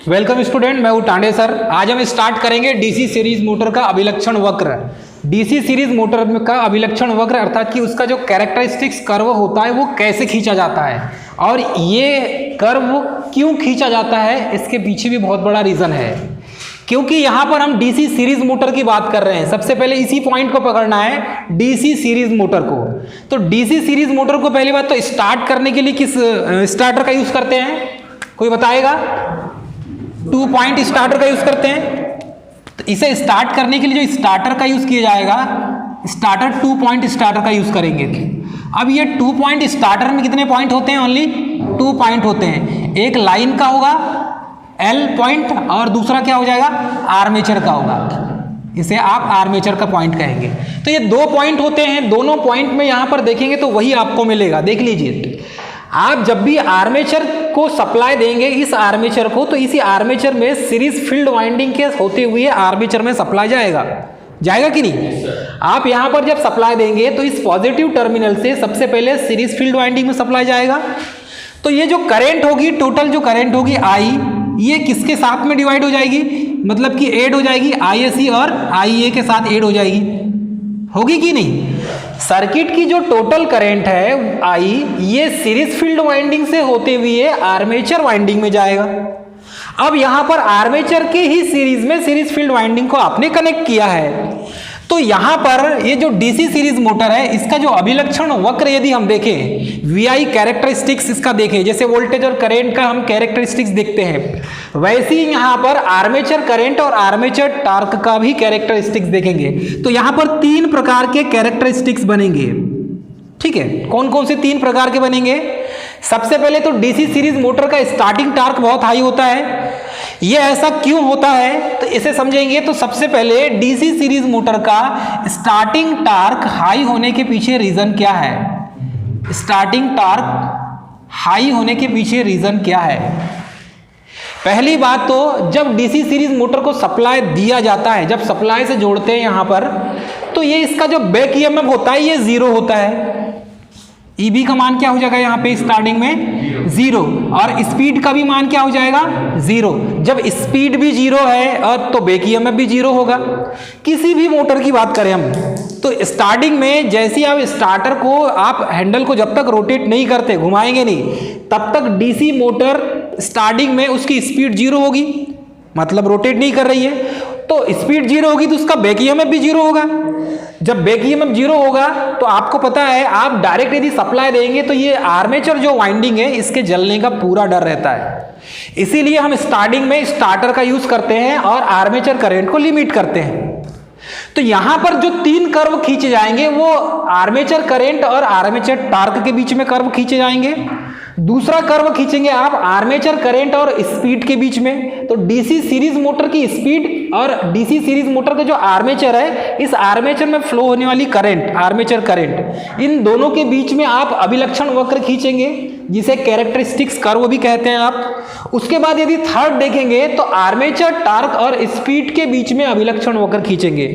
Welcome student, मैं हूं Tande sir. आज हम स्टार्ट करेंगे डीसी सीरीज मोटर का अभिलक्षण वक्र। डीसी सीरीज मोटर का अभिलक्षण वक्र अर्थात कि उसका जो कैरेक्टरिस्टिक्स कर्व होता है वो कैसे खींचा जाता है और ये कर्व क्यों खींचा जाता है, इसके पीछे भी बहुत बड़ा रीजन है। क्योंकि यहाँ पर हम डीसी सीरीज मोटर की बात कर रहे हैं, सबसे पहले इसी पॉइंट को पकड़ना है, डीसी सीरीज मोटर को। तो डीसी सीरीज मोटर को पहली बात तो स्टार्ट करने के लिए किस स्टार्टर का यूज करते हैं, कोई बताएगा? 2 पॉइंट स्टार्टर का यूज करते हैं। तो इसे स्टार्ट करने के लिए जो स्टार्टर का यूज किया जाएगा, स्टार्टर 2 पॉइंट स्टार्टर का यूज करेंगे। अब ये 2 पॉइंट स्टार्टर में कितने पॉइंट होते हैं? ओनली 2 पॉइंट होते हैं। एक लाइन का होगा L पॉइंट और दूसरा क्या हो जाएगा? आर्मेचर का होगा। इसे आप आर्मेचर का पॉइंट कहेंगे। तो ये 2 पॉइंट होते हैं, दोनों पॉइंट में यहां पर देखेंगे तो वही आपको मिलेगा। देख लीजिए, आप जब भी आर्मेचर को सप्लाई देंगे इस आर्मेचर को, तो इसी आर्मेचर में सीरीज फील्ड वाइंडिंग के होते हुए आर्मेचर में सप्लाई जाएगा कि नहीं? आप यहां पर जब सप्लाई देंगे तो इस पॉजिटिव टर्मिनल से सबसे पहले सीरीज फील्ड वाइंडिंग में सप्लाई जाएगा। तो ये जो करंट होगी, टोटल जो करंट होगी I, ये किसके साथ में डिवाइड हो जाएगी? मतलब कि ऐड हो जाएगी, ISC और IA के साथ ऐड हो जाएगी। होगी कि नहीं? सर्किट की जो टोटल करंट है I, ये सीरीज फील्ड वाइंडिंग से होते हुए आर्मेचर वाइंडिंग में जाएगा। अब यहां पर आर्मेचर के ही सीरीज में सीरीज फील्ड वाइंडिंग को आपने कनेक्ट किया है। तो यहां पर ये जो डीसी सीरीज मोटर है, इसका जो अभिलक्षण वक्र यदि हम देखें, VI कैरेक्टरिस्टिक्स इसका देखें, जैसे वोल्टेज और करंट का हम कैरेक्टरिस्टिक्स देखते हैं, वैसे ही यहां पर आर्मेचर करंट और आर्मेचर टॉर्क का भी कैरेक्टरिस्टिक्स देखेंगे। तो यहां पर 3 प्रकार के कैरेक्टरिस्टिक्स बनेंगे। ठीक है, कौन कौन से 3 प्रकार के बनेंगे? सबसे पहले तो डीसी सीरीज मोटर का स्टार्टिंग टॉर्क बहुत हाई होता है। ये ऐसा क्यों होता है तो इसे समझेंगे। तो सबसे पहले डीसी सीरीज मोटर का स्टार्टिंग टॉर्क हाई होने के पीछे रीजन क्या है? स्टार्टिंग टॉर्क हाई होने के पीछे रीजन क्या है? पहली बात तो जब डीसी सीरीज मोटर को सप्लाई दिया जाता है, जब सप्लाई से जोड़ते हैं यहां पर, तो ये इसका जो बैक ईएमएफ होता है ये 0 होता है। ईबी का मान क्या हो जाएगा यहाँ पे स्टार्टिंग में? 0। और स्पीड का भी मान क्या हो जाएगा? 0। जब स्पीड भी 0 है और तो बैक ईएमएफ भी 0 होगा। किसी भी मोटर की बात करें हम तो स्टार्टिंग में जैसे आप स्टार्टर को, आप हैंडल को जब तक रोटेट नहीं करते, घुमाएंगे नहीं, तब तक डीसी मोटर स्टार्टिंग में उसकी स्पीड 0 होगी, मतलब रोटेट नहीं कर रही है। तो स्पीड 0 होगी तो उसका बैक ईएमएफ भी 0 होगा। जब बैक ईएमएफ 0 होगा तो आपको पता है, आप डायरेक्ट यदि सप्लाई देंगे तो ये आर्मेचर जो वाइंडिंग है इसके जलने का पूरा डर रहता है। इसीलिए हम स्टार्टिंग में स्टार्टर का यूज करते हैं और आर्मेचर करंट को लिमिट करते हैं। तो यहां पर जो 3 कर्व खींचे जाएंगे वो आर्मेचर करंट और आर्मेचर टॉर्क के बीच में कर्व खींचे जाएंगे। दूसरा कर्व खींचेंगे आप आर्मेचर करंट और स्पीड के बीच में। तो डीसी सीरीज मोटर की स्पीड और डीसी सीरीज मोटर का जो आर्मेचर है, इस आर्मेचर में फ्लो होने वाली करंट, आर्मेचर करंट, इन दोनों के बीच में आप अभिलक्षण वक्र खींचेंगे, जिसे कैरेक्टरिस्टिक्स कर्व भी कहते हैं आप। उसके बाद यदि थर्ड देखेंगे तो आर्मेचर टॉर्क और स्पीड के बीच में अभिलक्षण वक्र खींचेंगे।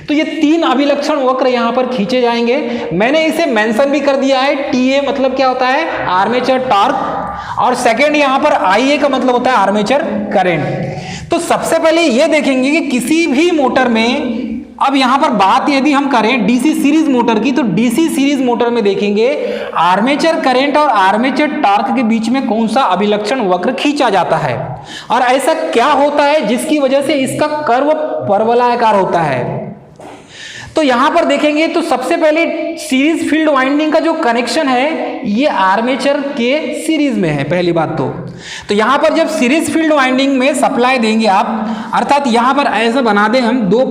तो ये 3 अभिलक्षण वक्र यहां पर खींचे जाएंगे। मैंने इसे मेंशन भी कर दिया है। TA मतलब क्या होता है? आर्मेचर टॉर्क, और सेकेंड यहां पर IA का मतलब होता है आर्मेचर करंट। तो सबसे पहले ये देखेंगे कि किसी भी मोटर में, अब यहां पर बात यदि हम करें डीसी सीरीज मोटर की, तो डीसी सीरीज मोटर में देखेंगे आर्मेचर करंट और आर्मेचर टॉर्क के बीच में कौन सा अभिलक्षण वक्र खींचा जाता है और ऐसा क्या होता है जिसकी वजह से इसका कर्व परवलयाकार होता है। तो यहां पर देखेंगे तो सबसे पहले सीरीज फील्ड वाइंडिंग का जो कनेक्शन है ये आर्मेचर के सीरीज में है। पहली बात तो यहां पर जब सीरीज फील्ड वाइंडिंग में सप्लाई देंगे आप, अर्थात यहां पर ऐसा बना दें हम 2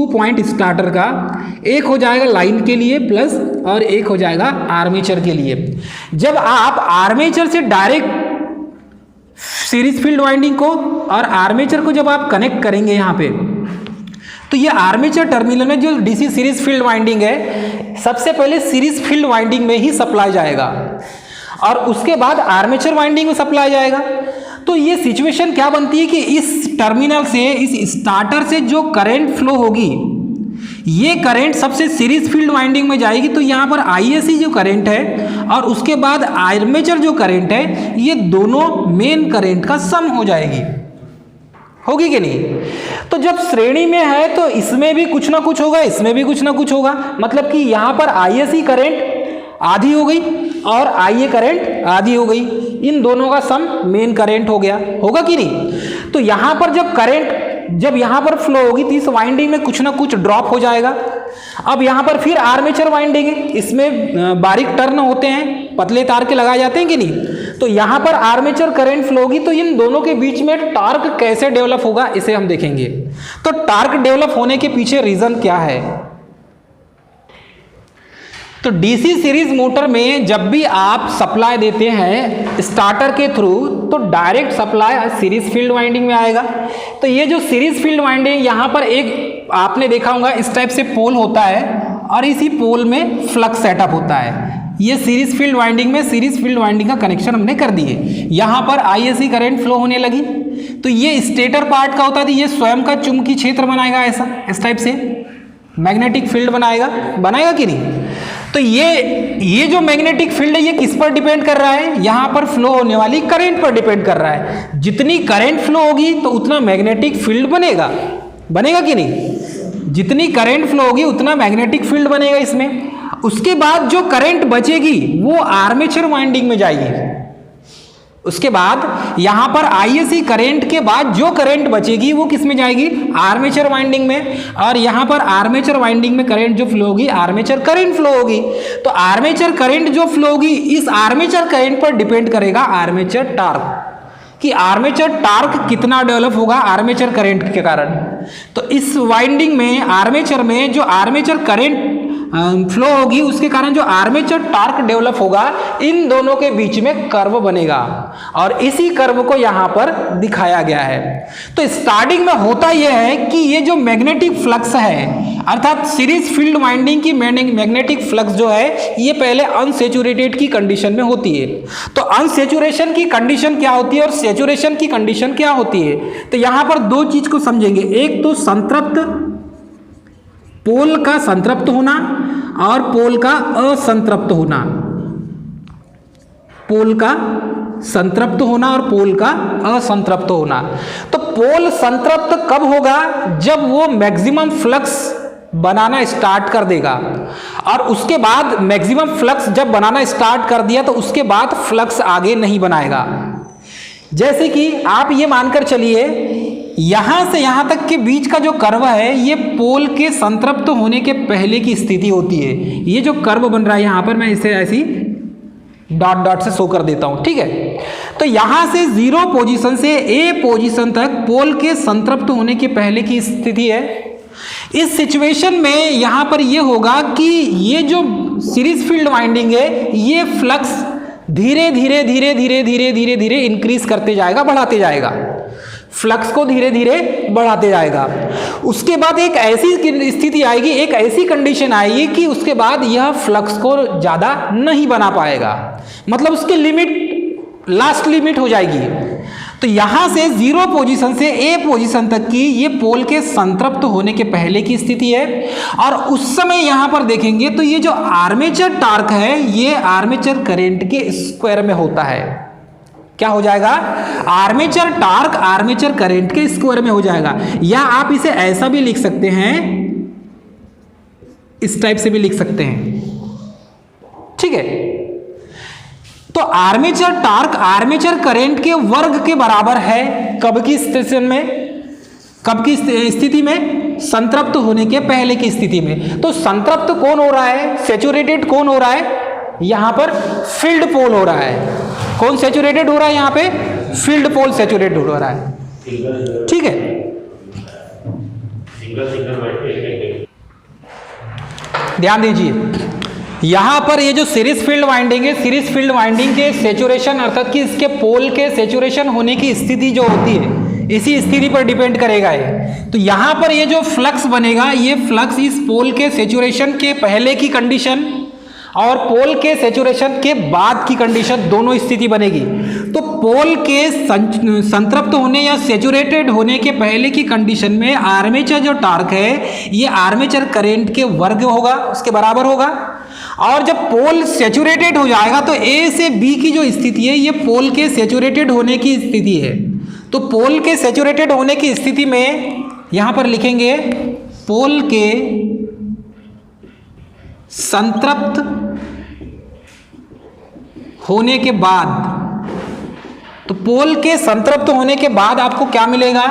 पॉइंट स्टार्टर का, एक हो जाएगा लाइन के लिए प्लस और एक हो जाएगा आर्मेचर के लिए। जब आप आर्मेचर से डायरेक्ट सीरीज फील्ड वाइंडिंग को और आर्मेचर को जब आप कनेक्ट करेंगे यहां पे, तो ये आर्मेचर टर्मिनल में जो डीसी सीरीज फील्ड वाइंडिंग है, सबसे पहले सीरीज फील्ड वाइंडिंग में ही सप्लाई जाएगा और उसके बाद आर्मेचर वाइंडिंग में सप्लाई जाएगा। तो ये सिचुएशन क्या बनती है कि इस टर्मिनल से, इस स्टार्टर से जो करंट फ्लो होगी, ये करंट सबसे सीरीज फील्ड वाइंडिंग में जाएगी। तो यहाँ पर ISC जो करंट है और उसके बाद आर्मेचर जो करंट है, ये दोनों मेन करंट का सम हो जाएगी। होगी कि नहीं? तो जब श्रेणी में है तो इसमें भी कुछ ना कुछ होगा, इसमें भी कुछ ना कुछ होगा, मतलब कि यहां पर आईएससी करंट आधी हो गई और आईए करंट आधी हो गई, इन दोनों का सम मेन करंट हो गया, होगा कि नहीं? तो यहां पर जब करंट जब यहां पर फ्लो होगी तो इस वाइंडिंग में कुछ ना कुछ ड्रॉप हो जाएगा। अब यहां पर फिर आर्मेचर वाइंडिंग है, इसमें बारीक टर्न होते हैं, पतले तार के लगाए जाते हैं कि नहीं? तो यहां पर आर्मेचर करंट फ्लो होगी तो इन दोनों के बीच में टार्क कैसे डेवलप होगा इसे हम देखेंगे। तो टार्क डेवलप होने के पीछे रीजन क्या है? तो डीसी सीरीज मोटर में जब भी आप सप्लाई देते हैं स्टार्टर के थ्रू तो direct supply series field winding में आएगा। तो ये जो सीरीज फील्ड वाइंडिंग यहाँ पर एक आपने देखा होगा इस टाइप से पोल होता है और इसी पोल में फ्लक्स सेटअप होता है। ये सीरीज फील्ड वाइंडिंग में सीरीज फील्ड वाइंडिंग का कनेक्शन हमने कर दिए। यहाँ पर आईएससी करंट फ्लो होने लगी तो ये स्टेटर पार्ट का होता है, ये स्वयं का चुंबकीय क्षेत्र बनाएगा, ऐसा इस टाइप से मैग्नेटिक फील्ड बनाएगा कि नहीं? तो ये जो मैग्नेटिक फील्ड है ये किस पर डिपेंड कर रहा है? यहां पर फ्लो होने वाली करंट पर डिपेंड कर रहा है। जितनी करंट फ्लो होगी तो उतना मैग्नेटिक फील्ड बनेगा कि नहीं? जितनी करंट फ्लो होगी उतना मैग्नेटिक फील्ड बनेगा इसमें। उसके बाद जो करंट बचेगी वो आर्मेचर वाइंडिंग में जाएगी। उसके बाद यहां पर आईएससी करंट के बाद जो करंट बचेगी वो किस में जाएगी? आर्मेचर वाइंडिंग में। और यहां पर आर्मेचर वाइंडिंग में करंट जो फ्लो होगी आर्मेचर करंट फ्लो होगी। तो आर्मेचर करंट जो फ्लो होगी इस आर्मेचर करंट पर डिपेंड करेगा आर्मेचर टार्क, कि आर्मेचर टार्क कितना डेवलप होगा आर्मेचर करंट के कारण। तो इस वाइंडिंग में आर्मेचर में जो आर्मेचर करंट फ्लो होगी उसके कारण जो आर्मेचर टार्क डेवलप होगा इन दोनों के बीच में कर्व बनेगा और इसी कर्व को यहां पर दिखाया गया है। तो स्टार्टिंग में होता यह है कि ये जो मैग्नेटिक फ्लक्स है अर्थात सीरीज फील्ड वाइंडिंग की मैग्नेटिक फ्लक्स जो है ये पहले अनसैचुरेटेड की कंडीशन में होती है। तो अनसैचुरेशन की कंडीशन क्या होती है और सैचुरेशन की कंडीशन क्या होती है? तो यहां पर दो चीज को समझेंगे, एक तो संतृप्त पोल का संतृप्त होना और पोल का असंतृप्त होना। पोल का संतृप्त होना और पोल का असंतृप्त होना। तो पोल संतृप्त कब होगा? जब वो मैक्सिमम फ्लक्स बनाना स्टार्ट कर देगा और उसके बाद मैक्सिमम फ्लक्स जब बनाना स्टार्ट कर दिया तो उसके बाद फ्लक्स आगे नहीं बनाएगा। जैसे कि आप ये मानकर चलिए यहां से यहां तक के बीच का जो कर्व है ये पोल के संतृप्त होने के पहले की स्थिति होती है। ये जो कर्व बन रहा है यहां पर मैं इसे ऐसी डॉट डॉट से शो कर देता हूं, ठीक है? तो यहां से जीरो पोजीशन से ए पोजीशन तक पोल के संतृप्त होने के पहले की स्थिति है। इस सिचुएशन में यहां पर ये होगा कि ये जो सीरीज फील्ड वाइंडिंग है ये फ्लक्स धीरे धीरे धीरे धीरे धीरे धीरे धीरे इंक्रीज करते जाएगा, बढ़ाते जाएगा, फ्लक्स को धीरे धीरे बढ़ाते जाएगा। उसके बाद एक ऐसी स्थिति आएगी, एक ऐसी कंडीशन आएगी कि उसके बाद यह फ्लक्स को ज्यादा नहीं बना पाएगा, मतलब उसकी लिमिट लास्ट लिमिट हो जाएगी। तो यहां से जीरो पोजीशन से ए पोजीशन तक की ये पोल के संतृप्त होने के पहले की स्थिति है। और उस समय यहां पर देखेंगे तो ये जो आर्मेचर टार्क है ये आर्मेचर करंट के स्क्वायर में होता है। क्या हो जाएगा? आर्मेचर टार्क आर्मेचर करंट के स्क्वायर में हो जाएगा। या आप इसे ऐसा भी लिख सकते हैं, इस टाइप से भी लिख सकते हैं, ठीक है? तो आर्मेचर टार्क आर्मेचर करंट के वर्ग के बराबर है कब की स्थिति में? कब की स्थिति में? संतृप्त होने के पहले की स्थिति में। तो संतृप्त कौन हो रहा है? सैचुरेटेड कौन हो रहा है? यहां पर फील्ड पोल हो रहा है। कौन सैचुरेटेड हो रहा है? यहां पे फील्ड पोल सैचुरेटेड हो रहा है, ठीक है? ध्यान दीजिए यहां पर ये जो सीरीज फील्ड वाइंडिंग है, सीरीज फील्ड वाइंडिंग के सैचुरेशन अर्थात कि इसके पोल के सैचुरेशन होने की स्थिति जो होती है इसी स्थिति पर डिपेंड करेगा ये। तो यहां पर ये जो फ्लक्स बनेगा ये फ्लक्स इस पोल के सैचुरेशन के पहले की कंडीशन और पोल के सैचुरेशन के बाद की कंडीशन दोनों स्थिति बनेगी। तो पोल के संतृप्त होने या सैचुरेटेड होने के पहले की कंडीशन में आर्मेचर जो टार्क है ये आर्मेचर करंट के वर्ग होगा, उसके बराबर होगा। और जब पोल सैचुरेटेड हो जाएगा तो ए से बी की जो स्थिति है ये पोल के सैचुरेटेड होने की स्थिति है। तो पोल के सैचुरेटेड होने की स्थिति में यहां पर लिखेंगे पोल के संतृप्त होने के बाद, तो पोल के संतृप्त होने के बाद आपको क्या मिलेगा,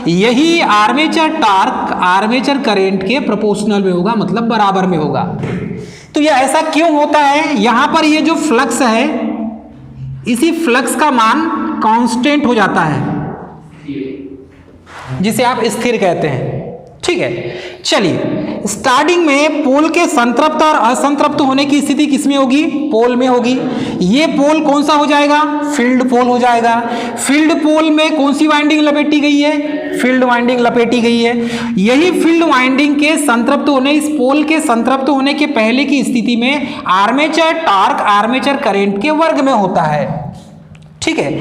यही आर्मेचर टार्क आर्मेचर करंट के प्रोपोर्शनल में होगा, मतलब बराबर में होगा। तो यह ऐसा क्यों होता है, यहां पर ये जो फ्लक्स है इसी फ्लक्स का मान कांस्टेंट हो जाता है, जिसे आप स्थिर कहते हैं। ठीक है, चलिए स्टार्टिंग में पोल के संतृप्त और असंतृप्त होने की स्थिति किसमें होगी, पोल में होगी। ये पोल कौन सा हो जाएगा, फील्ड पोल हो जाएगा। फील्ड पोल में कौन सी वाइंडिंग लपेटी गई है, फील्ड वाइंडिंग लपेटी गई है। यही फील्ड वाइंडिंग के संतृप्त होने, इस पोल के संतृप्त होने के पहले की स्थिति में आर्मेचर टार्क आर्मेचर करंट के वर्ग में होता है। ठीक है,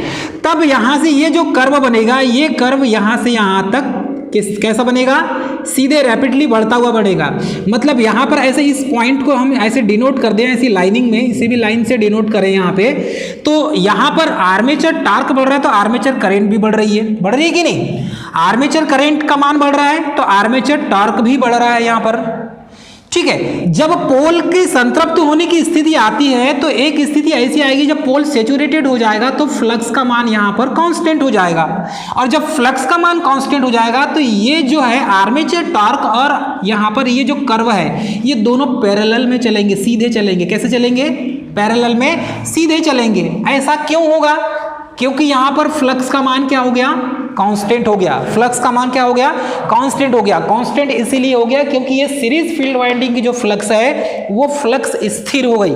तब यहां से ये जो कर्व बनेगा, ये कर्व यहां से यहां तक कैसा बनेगा, सीधे रैपिडली बढ़ता हुआ बढ़ेगा। मतलब यहां पर ऐसे इस पॉइंट को हम ऐसे डिनोट कर दें, ऐसी लाइनिंग में, इसे भी लाइन से डिनोट करें यहां पे, तो यहां पर आर्मेचर टार्क बढ़ रहा है तो आर्मेचर करंट भी बढ़ रही है कि नहीं। आर्मेचर करंट का मान बढ़ रहा है तो आर्मेचर टार्क भी बढ़ रहा है यहां पर। ठीक है, जब पोल के संतृप्त होने की स्थिति आती है तो एक स्थिति ऐसी आएगी जब पोल सैचुरेटेड हो जाएगा तो फ्लक्स का मान यहां पर कांस्टेंट हो जाएगा, और जब फ्लक्स का मान कांस्टेंट हो जाएगा तो ये जो है आर्मेचर टार्क और यहां पर ये जो कर्व है ये दोनों पैरेलल में चलेंगे, सीधे चलेंगे। कैसे चलेंगे, पैरेलल में सीधे चलेंगे। ऐसा क्यों होगा, क्योंकि यहां पर फ्लक्स का मान क्या हो गया, कांस्टेंट हो गया। फ्लक्स का मान क्या हो गया, कांस्टेंट हो गया। कांस्टेंट इसीलिए हो गया क्योंकि ये सीरीज फील्ड वाइंडिंग की जो फ्लक्स है वो फ्लक्स स्थिर हो गई,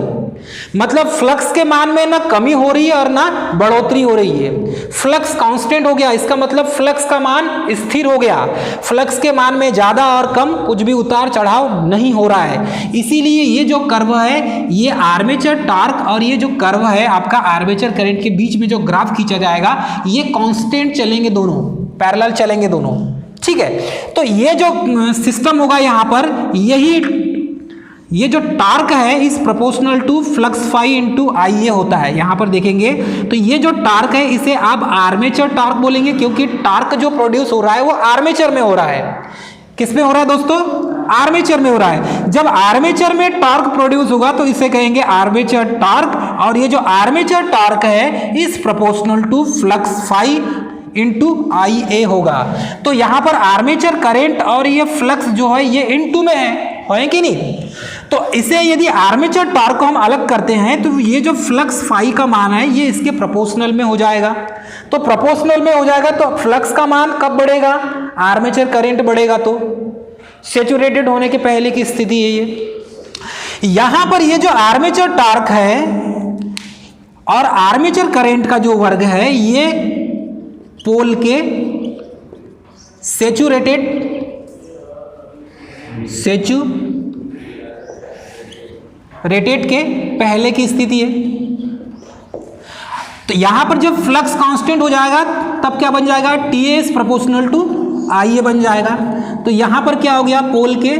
मतलब फ्लक्स के मान में ना कमी हो रही है और ना बढ़ोतरी हो रही है। फ्लक्स कांस्टेंट हो गया, इसका मतलब फ्लक्स का मान स्थिर हो गया। फ्लक्स के मान में ज्यादा और कम कुछ भी उतार चढ़ाव नहीं हो रहा है। इसीलिए ये जो कर्व है, ये आर्मेचर टार्क और ये जो कर्व है आपका आर्मेचर करंट के बीच में जो ग्राफ खींचा जाएगा ये कांस्टेंट चलेंगे, दोनों पैरेलल चलेंगे दोनों। ठीक है, तो ये जो सिस्टम होगा यहां पर, ये जो टार्क है is proportional to flux phi into I ये होता है। यहां पर देखेंगे तो ये जो टार्क है इसे आप आर्मेचर टार्क बोलेंगे, क्योंकि टार्क जो प्रोड्यूस हो रहा है वो आर्मेचर में हो रहा है। किस में हो रहा है दोस्तों, आर्मेचर में हो रहा है। जब आर्मेचर में टार्क प्रोड्यूस होगा तो इसे कहेंगे आर्मेचर टार्क, और ये जो आर्मेचर टार्क है is proportional to flux phi into I A होगा। तो यहां पर आर्मेचर करंट और ये फ्लक्स जो है ये इनटू में है कि नहीं। तो इसे यदि आर्मेचर टार्क को हम अलग करते हैं तो ये जो फ्लक्स फाई का मान है ये इसके प्रोपोर्शनल में हो जाएगा। तो प्रोपोर्शनल में हो जाएगा तो फ्लक्स का मान कब बढ़ेगा, आर्मेचर करंट बढ़ेगा। तो सैचुरेटेड होने के पहले की स्थिति है ये। यहां पर ये जो आर्मेचर टार्क है और आर्मेचर करंट का जो वर्ग है ये पोल के सैचुरेटेड के पहले की स्थिति है। तो यहां पर जब फ्लक्स कांस्टेंट हो जाएगा तब क्या बन जाएगा, टी एस प्रोपोर्शनल टू आई ए बन जाएगा। तो यहां पर क्या हो गया, पोल के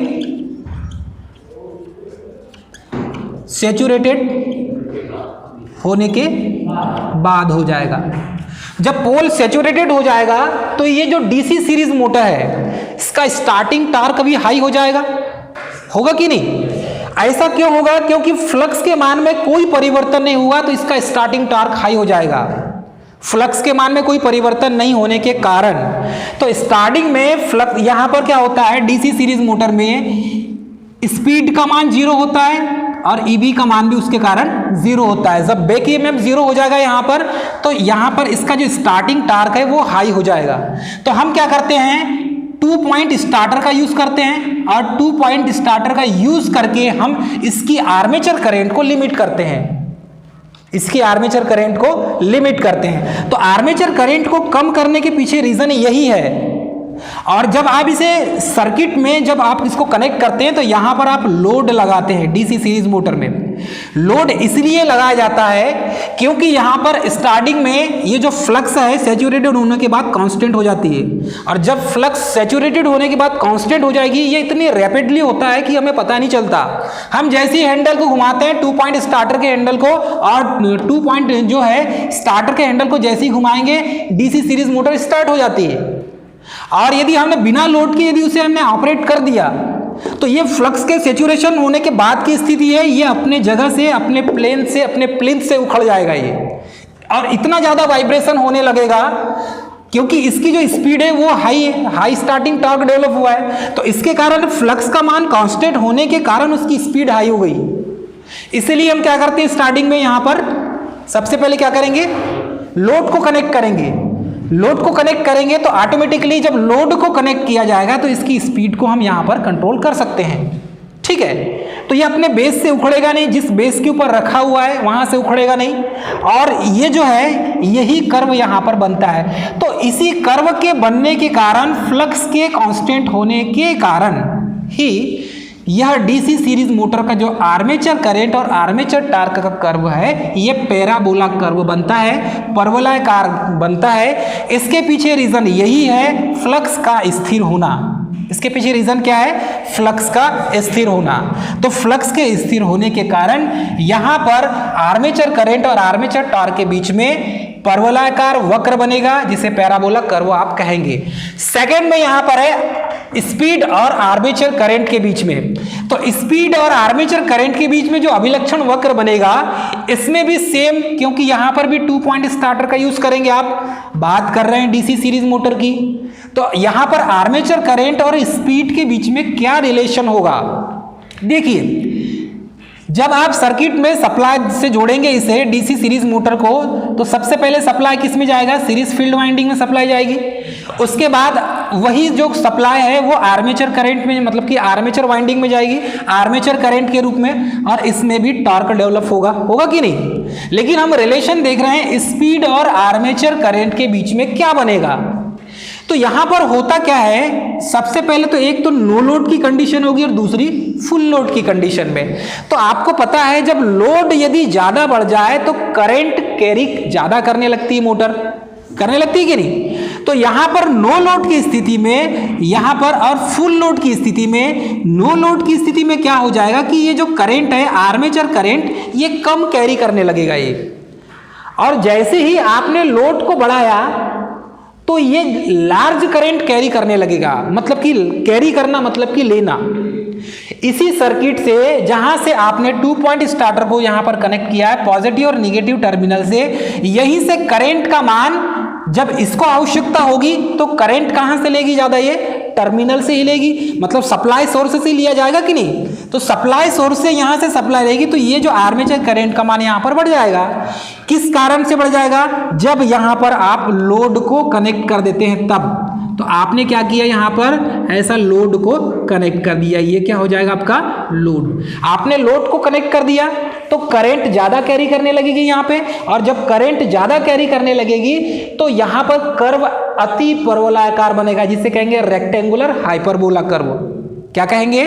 सैचुरेटेड होने के बाद हो जाएगा। जब पोल सैचुरेटेड हो जाएगा तो ये जो डीसी सीरीज मोटर है इसका स्टार्टिंग टार्क भी हाई हो जाएगा, होगा कि नहीं। ऐसा क्यों होगा, क्योंकि फ्लक्स के मान में कोई परिवर्तन नहीं हुआ तो इसका स्टार्टिंग टार्क हाई हो जाएगा। फ्लक्स के मान में कोई परिवर्तन नहीं होने के कारण तो स्टार्टिंग में फ्लक्स, यहां पर क्या होता है डीसी सीरीज मोटर में स्पीड का मान 0 होता है और ईबी का मान भी उसके कारण 0 होता है। जब बैक ईएमएफ 0 हो जाएगा यहां पर, तो यहां पर इसका जो स्टार्टिंग टार्क है वो हाई हो जाएगा। तो हम क्या करते हैं, 2 पॉइंट स्टार्टर का यूज करते हैं और 2 पॉइंट स्टार्टर का यूज करके हम इसकी आर्मेचर करंट को लिमिट करते हैं, इसकी आर्मेचर करंट को लिमिट करते हैं। तो आर्मेचर करंट को कम करने के पीछे रीजन यही है और जब आप इसे सर्किट में जब आप इसको कनेक्ट करते हैं तो यहां पर आप लोड लगाते हैं। डीसी सीरीज मोटर में लोड इसलिए लगाया जाता है क्योंकि यहां पर स्टार्टिंग में ये जो फ्लक्स है सैचुरेटेड होने के बाद कांस्टेंट हो जाती है, और जब फ्लक्स सैचुरेटेड होने के बाद कांस्टेंट हो जाएगी ये इतनी रैपिडली होता है कि हमें पता नहीं चलता। हम जैसे ही हैंडल को घुमाते हैं 2 पॉइंट स्टार्टर के हैंडल को, और 2 पॉइंट जो है स्टार्टर के हैंडल को जैसे ही घुमाएंगे डीसी सीरीज मोटर स्टार्ट हो जाती है। और यदि हमने बिना लोड के यदि उसे हमने ऑपरेट कर दिया तो ये फ्लक्स के सैचुरेशन होने के बाद की स्थिति है, ये अपने जगह से अपने प्लेन से अपने प्लिंथ से उखड़ जाएगा ये, और इतना ज्यादा वाइब्रेशन होने लगेगा क्योंकि इसकी जो स्पीड है वो हाई स्टार्टिंग टॉर्क डेवलप हुआ है, तो इसके कारण फ्लक्स का मान कांस्टेंट होने के कारण उसकी स्पीड हाई हो गई। इसलिए हम क्या करते हैं स्टार्टिंग में यहां पर सबसे पहले क्या करेंगे, लोड को कनेक्ट करेंगे। लोड को कनेक्ट करेंगे तो ऑटोमेटिकली जब लोड को कनेक्ट किया जाएगा तो इसकी स्पीड को हम यहां पर कंट्रोल कर सकते हैं। ठीक है, तो ये अपने बेस से उखड़ेगा नहीं, जिस बेस के ऊपर रखा हुआ है वहां से उखड़ेगा नहीं, और ये जो है यही कर्व यहां पर बनता है। तो इसी कर्व के बनने के कारण फ्लक्स के कांस्टेंट होने के कारण ही यह डीसी सीरीज मोटर का जो आर्मेचर करंट और आर्मेचर टार्क का कर्व है ये पैराबोला कर्व बनता है, परवलयाकार बनता है। इसके पीछे रीजन यही है, फ्लक्स का स्थिर होना। इसके पीछे रीजन क्या है, फ्लक्स का स्थिर होना। तो फ्लक्स के स्थिर होने के कारण यहां पर आर्मेचर करंट और आर्मेचर टार्क के बीच में परवलयाकार वक्र बनेगा, जिसे पैराबोला कर्व आप कहेंगे। सेकंड में यहां पर है स्पीड और आर्मेचर करंट के बीच में, तो स्पीड और आर्मेचर करंट के बीच में जो अभिलक्षण वक्र बनेगा इसमें भी सेम, क्योंकि यहां पर भी 2 पॉइंट स्टार्टर का यूज करेंगे। आप बात कर रहे हैं डीसी सीरीज मोटर की, तो यहां पर आर्मेचर करंट और स्पीड के बीच में क्या रिलेशन होगा। देखिए, जब आप सर्किट में सप्लाई से जोड़ेंगे इसे डीसी सीरीज मोटर को, तो सबसे पहले सप्लाई किस में जाएगा, सीरीज फील्ड वाइंडिंग में सप्लाई जाएगी। उसके बाद वही जो सप्लाई है वो आर्मेचर करंट में, मतलब कि आर्मेचर वाइंडिंग में जाएगी आर्मेचर करंट के रूप में, और इसमें भी टॉर्क डेवलप होगा कि नहीं। लेकिन हम रिलेशन देख रहे हैं स्पीड और आर्मेचर करंट के बीच में क्या बनेगा। तो यहां पर होता क्या है, सबसे पहले तो एक तो नो लोड की कंडीशन होगी और दूसरी फुल लोड की कंडीशन में। तो आपको पता है जब लोड यदि ज्यादा बढ़ जाए तो करंट कैरी ज्यादा करने लगती है, मोटर करने लगती है कि नहीं। तो यहां पर नो लोड की स्थिति में यहां पर, और फुल लोड की स्थिति में, नो लोड की स्थिति में क्या हो जाएगा कि ये जो करंट है आर्मेचर करंट ये कम कैरी करने लगेगा ये, और जैसे ही आपने लोड को बढ़ाया तो ये लार्ज करंट कैरी करने लगेगा। मतलब कि कैरी करना मतलब कि लेना। इसी सर्किट से जहां से आपने 2 पॉइंट स्टार्टर को यहां पर कनेक्ट किया है पॉजिटिव और निगेटिव टर्मिनल से, यहीं से करंट का मान जब इसको आवश्यकता होगी तो करंट कहां से लेगी ज्यादा, ये टर्मिनल से ही लेगी, मतलब सप्लाई सोर्स से ही लिया जाएगा कि नहीं। तो सप्लाई सोर्स से यहां से सप्लाई रहेगी तो ये जो आर्मेचर करंट का मान यहां पर बढ़ जाएगा। किस कारण से बढ़ जाएगा, जब यहां पर आप लोड को कनेक्ट कर देते हैं तब। तो आपने क्या किया, यहां पर ऐसा लोड को कनेक्ट कर दिया, ये क्या हो जाएगा आपका लोड। आपने लोड को कनेक्ट कर दिया तो करंट ज्यादा कैरी करने लगेगी यहां पे, और जब करंट ज्यादा कैरी करने लगेगी तो यहां पर कर्व अति परवलयाकार बनेगा, जिसे कहेंगे रेक्टेंगुलर हाइपरबोला कर्व। क्या कहेंगे,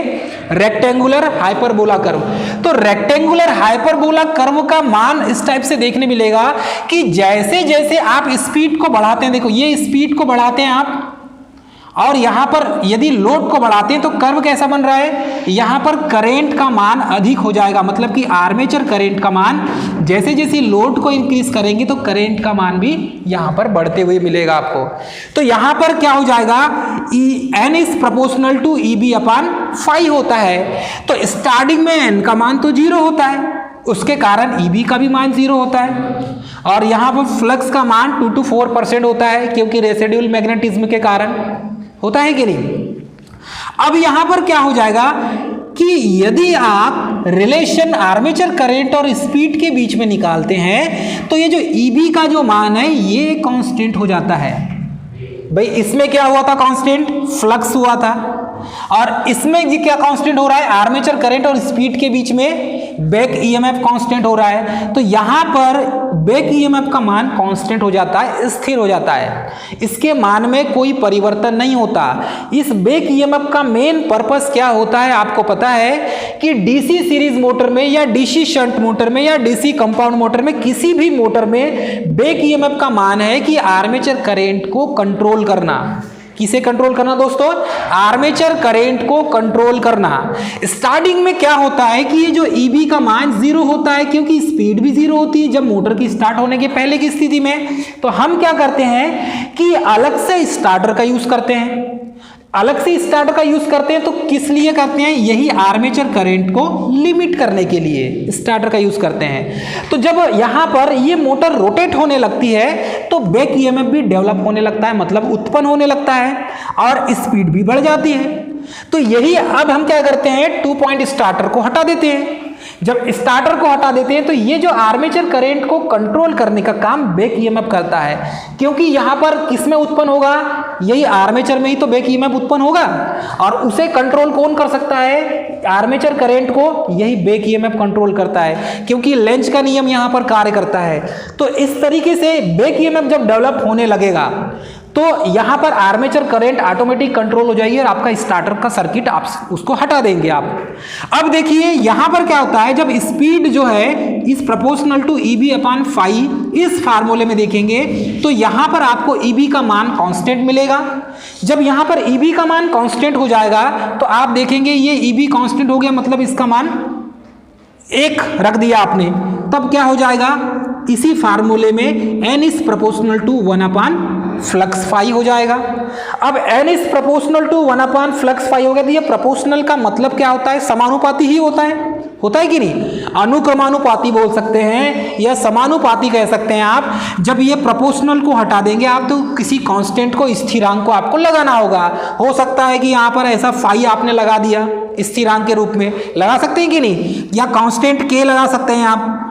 रेक्टेंगुलर हाइपरबोला कर्व। तो रेक्टेंगुलर हाइपरबोला कर्व का मान इस टाइप से देखने मिलेगा कि जैसे जैसे आप स्पीड को बढ़ाते हैं, देखो ये स्पीड को बढ़ाते हैं आप, और यहां पर यदि लोड को बढ़ाते हैं तो कर्व कैसा बन रहा है, यहां पर करंट का मान अधिक हो जाएगा। मतलब कि आर्मेचर करंट का मान जैसे जैसे लोड को इंक्रीज करेंगे तो करंट का मान भी यहां पर बढ़ते हुए मिलेगा आपको। तो यहां पर क्या हो जाएगा, N is proportional to EB upon phi होता है। तो स्टार्टिंग में N का मान तो 0 होता है, उसके कारण EB का भी मान 0 होता है, और यहां पर फ्लक्स का मान 2 to 4% होता है, क्योंकि रेसिडुअल मैग्नेटिज्म के कारण होता है कि नहीं। अब यहां पर क्या हो जाएगा कि यदि आप रिलेशन आर्मेचर करंट और स्पीड के बीच में निकालते हैं तो ये जो EB का जो मान है ये कांस्टेंट हो जाता है। भाई इसमें क्या हुआ था, कांस्टेंट फ्लक्स हुआ था, और इसमें ये क्या कांस्टेंट हो रहा है, आर्मेचर करंट और स्पीड के बीच में बैक ईएमएफ कांस्टेंट हो रहा है। तो यहां पर बैक ईएमएफ का मान कांस्टेंट हो जाता है, स्थिर हो जाता है, इसके मान में कोई परिवर्तन नहीं होता। इस बैक ईएमएफ का मेन पर्पस क्या होता है आपको पता है कि डीसी सीरीज मोटर में या डीसी शंट मोटर में या डीसी कंपाउंड मोटर में, किसी भी मोटर में बैक ईएमएफ का मान है कि आर्मेचर करंट को कंट्रोल करना। किसे कंट्रोल करना दोस्तों, आर्मेचर करंट को कंट्रोल करना। स्टार्टिंग में क्या होता है कि ये जो ईबी का मान 0 होता है, क्योंकि स्पीड भी 0 होती है जब मोटर की स्टार्ट होने के पहले की स्थिति में। तो हम क्या करते हैं कि अलग से स्टार्टर का यूज करते हैं, अलग से स्टार्टर का यूज करते हैं। तो किस लिए करते हैं, यही आर्मेचर करंट को लिमिट करने के लिए स्टार्टर का यूज करते हैं। तो जब यहां पर ये मोटर रोटेट होने लगती है तो बैक ईएमएफ भी डेवलप होने लगता है, मतलब उत्पन्न होने लगता है और स्पीड भी बढ़ जाती है। तो यही अब हम क्या करते हैं, 2 पॉइंट स्टार्टर को हटा देते हैं। जब स्टार्टर को हटा देते हैं तो ये जो आर्मेचर करंट को कंट्रोल करने का काम बैक ईएमएफ करता है, क्योंकि यहां पर किसमें उत्पन्न होगा, यही आर्मेचर में ही तो बैक ईएमएफ उत्पन्न होगा और उसे कंट्रोल कौन कर सकता है, आर्मेचर करंट को यही बैक ईएमएफ कंट्रोल करता है, क्योंकि लेंज का नियम यहां पर कार्य करता है। तो इस तरीके से बैक ईएमएफ जब डेवलप होने लगेगा तो यहां पर आर्मेचर करंट ऑटोमेटिक कंट्रोल हो जाएगी और आपका स्टार्टर का सर्किट आप उसको हटा देंगे आप। अब देखिए यहां पर क्या होता है, जब स्पीड जो है is proportional to EB upon upon, phi फार्मूले में देखेंगे तो यहां पर आपको ईबी का मान कांस्टेंट मिलेगा। जब यहां पर ईबी का मान कांस्टेंट हो जाएगा तो आप देखेंगे ये ईबी कांस्टेंट हो गया, मतलब इसका मान 1 रख दिया आपने, तब क्या हो जाएगा, इसी फार्मूले में n is proportional to 1 upon flux phi हो जाएगा। अब n is proportional to 1 upon flux phi हो गया। तो ये प्रोपोर्शनल का मतलब क्या होता है, समानुपाती ही होता है कि नहीं, अनुक्रमानुपाती बोल सकते हैं या समानुपाती कह सकते हैं आप। जब ये प्रोपोर्शनल को हटा देंगे आप तो किसी कांस्टेंट को, स्थिरांक को आपको लगाना होगा। हो सकता है कि यहाँ पर ऐसा फाई आपने लगा दिया स्थिरांक के रूप में, लगा सकते हैं कि नहीं, या कांस्टेंट के लगा सकते हैं आप।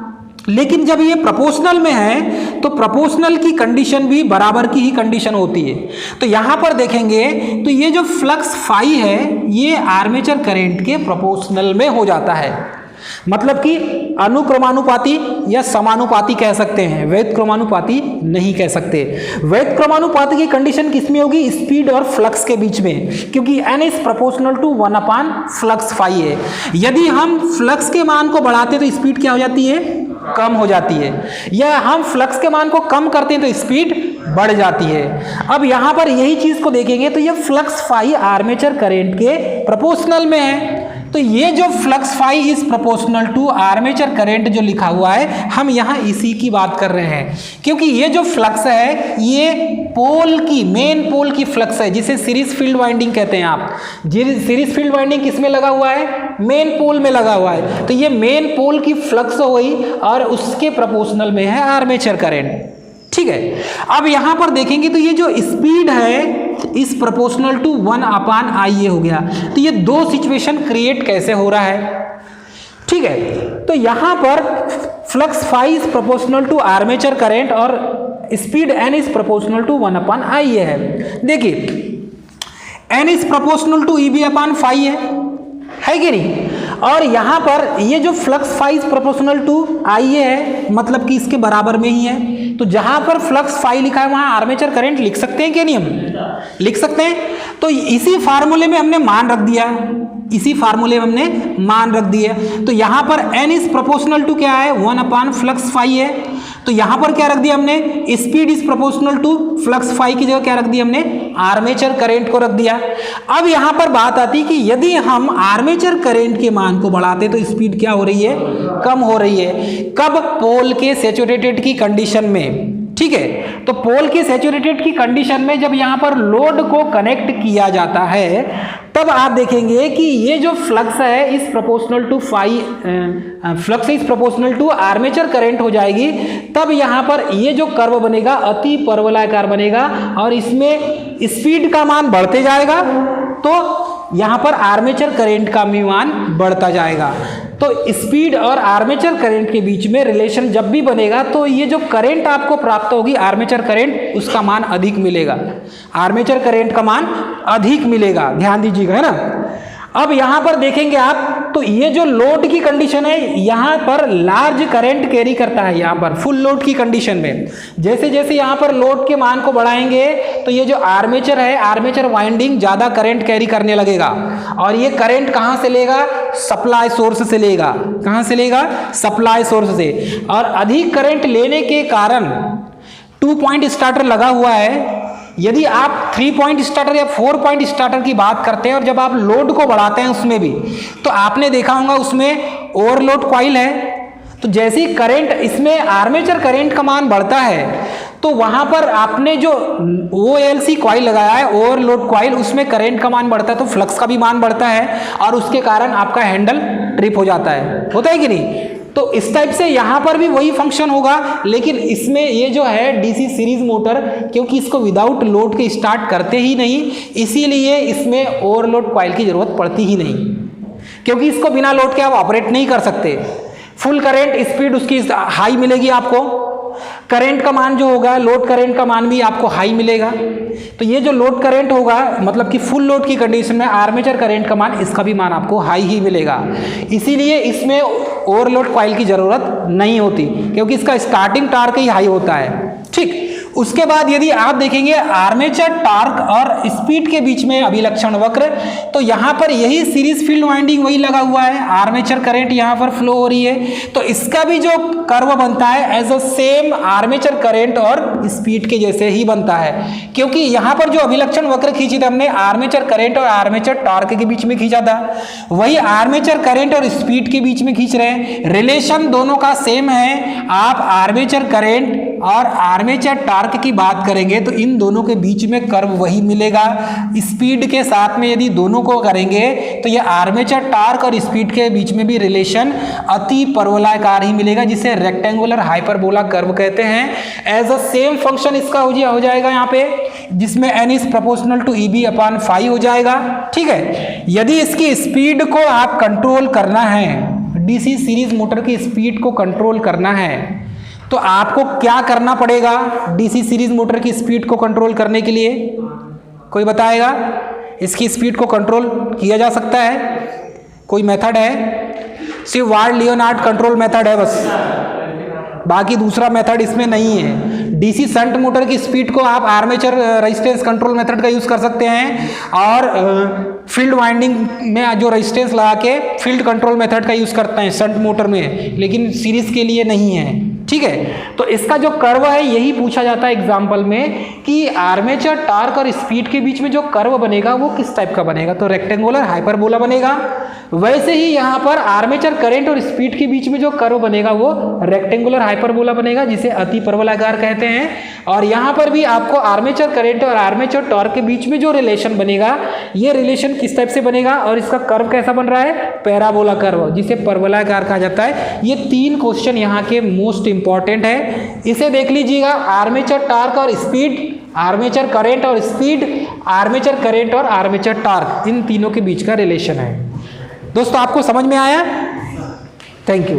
लेकिन जब ये प्रोपोर्शनल में है तो प्रोपोर्शनल की कंडीशन भी बराबर की ही कंडीशन होती है। तो यहां पर देखेंगे तो ये जो फ्लक्स फाई है ये आर्मेचर करंट के प्रोपोर्शनल में हो जाता है, मतलब कि अनुक्रमानुपाती या समानुपाती कह सकते हैं, वैध क्रमानुपाती नहीं कह सकते। वैध क्रमानुपाती की कंडीशन किसमें होगी, स्पीड और फ्लक्स के बीच में, क्योंकि n is proportional to 1 upon flux phi है। यदि हम फ्लक्स के मान को बढ़ाते तो स्पीड क्या हो जाती है, कम हो जाती है, या हम फ्लक्स के मान को कम करते हैं तो स्पीड बढ़ जाती है। अब यहां पर यही चीज को देखेंगे तो ये फ्लक्स फाई आर्मेचर करंट के प्रोपोर्शनल में है। तो ये जो flux phi is proportional to armature current जो लिखा हुआ है, हम यहाँ इसी की बात कर रहे हैं, क्योंकि ये जो फ्लक्स है ये पोल की, मेन पोल की फ्लक्स है, जिसे सीरीज फील्ड वाइंडिंग कहते हैं आप। सीरीज फील्ड वाइंडिंग किस में लगा हुआ है, मेन पोल में लगा हुआ है। तो ये मेन पोल की फ्लक्स हुई और उसके प्रोपोर्शनल में है आर्मेचर करंट, ठीक है। अब यहां पर देखेंगे तो ये जो स्पीड है is proportional to 1 upon I ये हो गया। तो ये दो सिचुएशन क्रिएट कैसे हो रहा है, ठीक है। तो यहां पर flux phi is proportional to armature current और speed n is proportional to 1 upon I ये है। देखिए n is proportional to EB upon phi है कि नहीं, और यहां पर ये जो flux phi is proportional to I ये है, मतलब कि इसके बराबर में ही है। तो जहां पर फ्लक्स फाई लिखा है वहां आर्मेचर करंट लिख सकते हैं कि नहीं, हम लिख सकते हैं। तो इसी फार्मूले में हमने मान रख दिया, इसी फार्मूले में हमने मान रख दिया। तो यहां पर n इज प्रोपोर्शनल टू क्या है, 1 अपॉन फ्लक्स फाई है। तो यहां पर क्या रख दिया हमने, speed is proportional to flux phi की जगह क्या रख दिया हमने, आर्मेचर करंट को रख दिया। अब यहां पर बात आती कि यदि हम आर्मेचर करंट के मान को बढ़ाते तो स्पीड क्या हो रही है, कम हो रही है। कब, पोल के सैचुरेटेड की कंडीशन में, ठीक है। तो पोल के सैचुरेटेड की कंडीशन में जब यहां पर लोड को कनेक्ट किया जाता है तब आप देखेंगे कि ये जो फ्लक्स है is proportional to phi, flux is proportional to armature current हो जाएगी। तब यहां पर ये जो कर्व बनेगा अति परवलयाकार बनेगा और इसमें स्पीड का मान बढ़ते जाएगा, तो यहां पर आर्मेचर करंट का भी मान बढ़ता जाएगा। तो स्पीड और आर्मेचर करंट के बीच में रिलेशन जब भी बनेगा तो ये जो करंट आपको प्राप्त होगी आर्मेचर करंट, उसका मान अधिक मिलेगा, आर्मेचर करंट का मान अधिक मिलेगा, ध्यान दीजिएगा, है ना। अब यहां पर देखेंगे आप तो ये जो लोड की कंडीशन है यहां पर लार्ज करंट कैरी करता है, यहां पर फुल लोड की कंडीशन में जैसे जैसे यहां पर लोड के मान को बढ़ाएंगे तो ये जो आर्मेचर है, आर्मेचर वाइंडिंग ज्यादा करंट कैरी करने लगेगा और ये करंट कहां से लेगा, सप्लाई सोर्स से लेगा, कहां से लेगा, सप्लाई सोर्स से। और अधिक करंट लेने के कारण 2 पॉइंट स्टार्टर लगा हुआ है, यदि आप 3 पॉइंट स्टार्टर या 4 पॉइंट स्टार्टर की बात करते हैं और जब आप लोड को बढ़ाते हैं उसमें भी, तो आपने देखा होगा उसमें ओवरलोड कॉइल है, तो जैसे ही करंट इसमें आर्मेचर करंट का मान बढ़ता है तो वहां पर आपने जो OLC कॉइल लगाया है, ओवरलोड कॉइल, उसमें करंट का मान बढ़ता है तो फ्लक्स का भी मान बढ़ता है और उसके कारण आपका हैंडल ट्रिप हो जाता है, होता है कि नहीं। तो इस टाइप से यहाँ पर भी वही फंक्शन होगा, लेकिन इसमें ये जो है डीसी सीरीज मोटर, क्योंकि इसको विदाउट लोड के स्टार्ट करते ही नहीं, इसीलिए इसमें ओवरलोड कॉइल की जरूरत पड़ती ही नहीं, क्योंकि इसको बिना लोड के आप ऑपरेट नहीं कर सकते। फुल करंट स्पीड उसकी हाई मिलेगी आपको, करंट का मान जो होगा, लोड करंट का मान भी आपको हाई मिलेगा। तो ये जो लोड करंट होगा मतलब कि फुल लोड की कंडीशन में आर्मेचर करंट का मान, इसका भी मान आपको हाई ही मिलेगा, इसीलिए इसमें ओवरलोड कॉइल की जरूरत नहीं होती, क्योंकि इसका स्टार्टिंग टार्क ही हाई होता है। ठीक, उसके बाद यदि आप देखेंगे आर्मेचर टार्क और स्पीड के बीच में अभिलक्षण वक्र, तो यहाँ पर यही सीरीज फील्ड वाइंडिंग वही लगा हुआ है, आर्मेचर करंट यहाँ पर फ्लो हो रही है, तो इसका भी जो कर्व बनता है as a same armature current और स्पीड के जैसे ही बनता है, क्योंकि यहाँ पर जो अभिलक्षण वक्र खींची थी हमने आर्मेचर करंट और आर्मेचर टार्क के बीच में खींचा था, वही आर्मेचर करंट और स्पीड के बीच में खींच रहे हैं, रिलेशन दोनों का सेम है। आप आर्मेचर करंट और आर्मेचर टार्क की बात करेंगे तो इन दोनों के बीच में कर्व वही मिलेगा, स्पीड के साथ में यदि दोनों को करेंगे तो ये आर्मेचर टार्क और स्पीड के बीच में भी रिलेशन अति परवलयाकार ही मिलेगा, जिसे रेक्टेंगुलर हाइपरबोला कर्व कहते हैं। एज अ सेम फंक्शन इसका हो जाएगा यहाँ पे, जिसमें n is proportional to EB/5 हो जाएगा। ठीक है, यदि इसकी स्पीड को आप कंट्रोल करना है, डीसी सीरीज मोटर की स्पीड को कंट्रोल करना है, तो आपको क्या करना पड़ेगा डीसी सीरीज मोटर की स्पीड को कंट्रोल करने के लिए? कोई बताएगा? इसकी स्पीड को कंट्रोल किया जा सकता है, कोई मेथड है? सिर्फ वार्ड लियोनार्ड कंट्रोल मेथड है बस, बाकी दूसरा मेथड इसमें नहीं है। डीसी शंट मोटर की स्पीड को आप आर्मेचर रेजिस्टेंस कंट्रोल मेथड का यूज कर सकते हैं और फील्ड वाइंडिंग में जो रेजिस्टेंस लगा के फील्ड कंट्रोल मेथड का यूज करते हैं शंट मोटर में, लेकिन सीरीज के लिए नहीं है। ठीक है, तो इसका जो कर्व है यही पूछा जाता है एग्जाम्पल में कि आर्मेचर टार्क और स्पीड के बीच में जो कर्व बनेगा वो किस टाइप का बनेगा, तो रेक्टेंगुलर हाइपरबोला बनेगा। वैसे ही यहाँ पर आर्मेचर करंट और स्पीड के बीच में जो कर्व बनेगा वो रेक्टेंगुलर हाइपरबोला बनेगा, जिसे अति परवलयाकार कहते हैं। और यहाँ पर भी आपको आर्मेचर करंट और आर्मेचर टॉर्क के बीच में जो रिलेशन बनेगा, ये रिलेशन किस टाइप से बनेगा और इसका कर्व कैसा बन रहा है, पैराबोला कर्व, जिसे परवलयाकार कहा जाता है। ये 3 क्वेश्चन यहाँ के मोस्ट इंपॉर्टेंट है, इसे देख लीजिएगा। आर्मेचर टार्क और स्पीड, आर्मेचर करंट और स्पीड, आर्मेचर करंट और आर्मेचर टार्क, इन तीनों के बीच का रिलेशन है। दोस्तों आपको समझ में आया? Thank you.